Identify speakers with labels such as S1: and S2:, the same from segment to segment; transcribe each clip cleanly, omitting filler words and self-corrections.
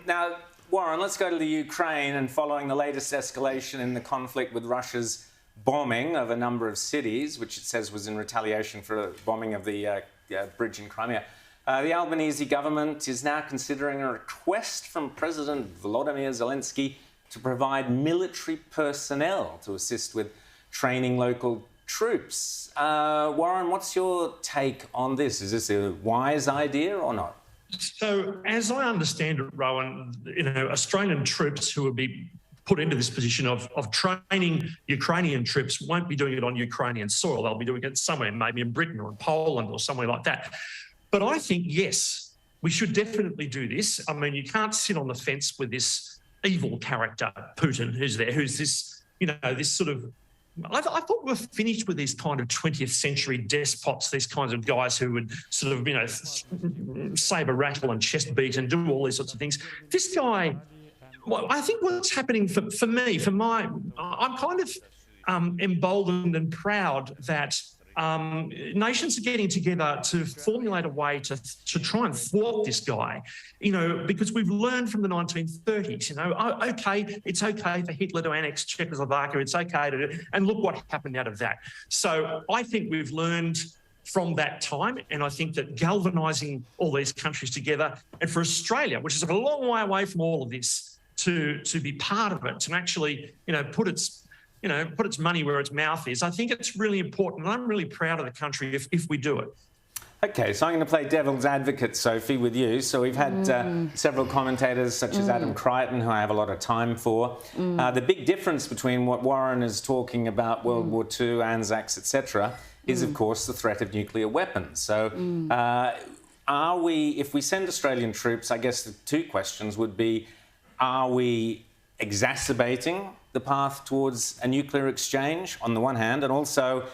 S1: Now, Warren, let's go to the Ukraine, and following the latest escalation in the conflict with Russia's bombing of a number of cities, which it says was in retaliation for a bombing of the bridge in Crimea, the Albanese government is now considering a request from President Volodymyr Zelensky to provide military personnel to assist with training local troops. Warren, what's your take on this? Is this a wise idea or not?
S2: So, as I understand it, Rowan, Australian troops who would be put into this position of training Ukrainian troops won't be doing it on Ukrainian soil. They'll be doing it somewhere, maybe in Britain or in Poland or somewhere like that. But I think, yes, we should definitely do this. I mean, you can't sit on the fence with this evil character, Putin, who's this, this sort of... I thought we were finished with these kind of 20th century despots, these kinds of guys who would sort of, sabre rattle and chest beat and do all these sorts of things. This guy, well, I think what's happening for me, I'm kind of emboldened and proud that nations are getting together to formulate a way to try and thwart this guy, because we've learned from the 1930s, okay, it's okay for Hitler to annex Czechoslovakia, it's okay to do, and look what happened out of that. So I think we've learned from that time, and I think that galvanising all these countries together, and for Australia, which is a long way away from all of this, to be part of it, to actually, put its money where its mouth is. I think it's really important, and I'm really proud of the country if we do it.
S1: OK, so I'm going to play devil's advocate, Sophie, with you. So we've had several commentators, such as Adam Crichton, who I have a lot of time for. The big difference between what Warren is talking about, World War II, Anzacs, etc., is, of course, the threat of nuclear weapons. So if we send Australian troops, I guess the two questions would be, are we exacerbating the path towards a nuclear exchange on the one hand, and also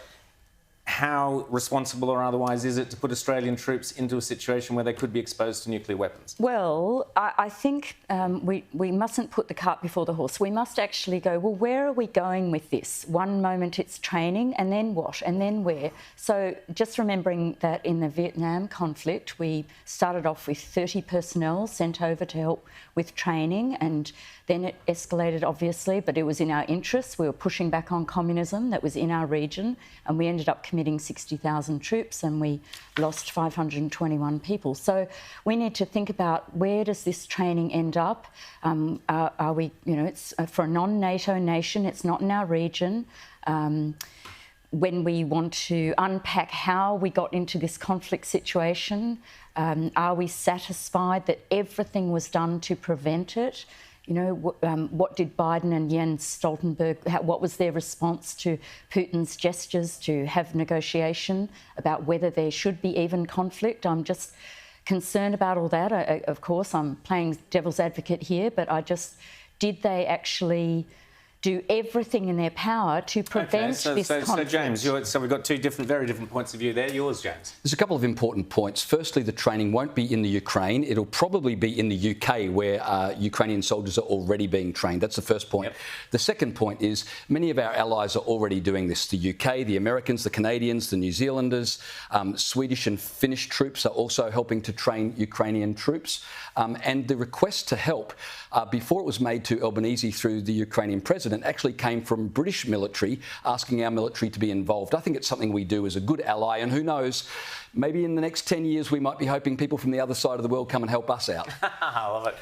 S1: how responsible or otherwise is it to put Australian troops into a situation where they could be exposed to nuclear weapons?
S3: Well, I think we mustn't put the cart before the horse. We must actually go, well, where are we going with this? One moment it's training, and then what? And then where? So just remembering that in the Vietnam conflict, we started off with 30 personnel sent over to help with training, and then it escalated, obviously, but it was in our interests. We were pushing back on communism that was in our region, and we ended up committing 60,000 troops, and we lost 521 people. So we need to think about, where does this training end up? Are we, it's for a non-NATO nation, it's not in our region. When we want to unpack how we got into this conflict situation, are we satisfied that everything was done to prevent it? What did Biden and Jens Stoltenberg, what was their response to Putin's gestures to have negotiation about whether there should be even conflict? I'm just concerned about all that. Of course, I'm playing devil's advocate here, but did they actually do everything in their power to prevent this conflict?
S1: So James, we've got two very different points of view there. Yours, James.
S4: There's a couple of important points. Firstly, the training won't be in the Ukraine. It'll probably be in the UK, where Ukrainian soldiers are already being trained. That's the first point. Yep. The second point is many of our allies are already doing this. The UK, the Americans, the Canadians, the New Zealanders, Swedish and Finnish troops are also helping to train Ukrainian troops. And the request to help, before it was made to Albanese through the Ukrainian president, actually came from British military asking our military to be involved. I think it's something we do as a good ally, and who knows, maybe in the next 10 years we might be hoping people from the other side of the world come and help us out.
S1: I love it.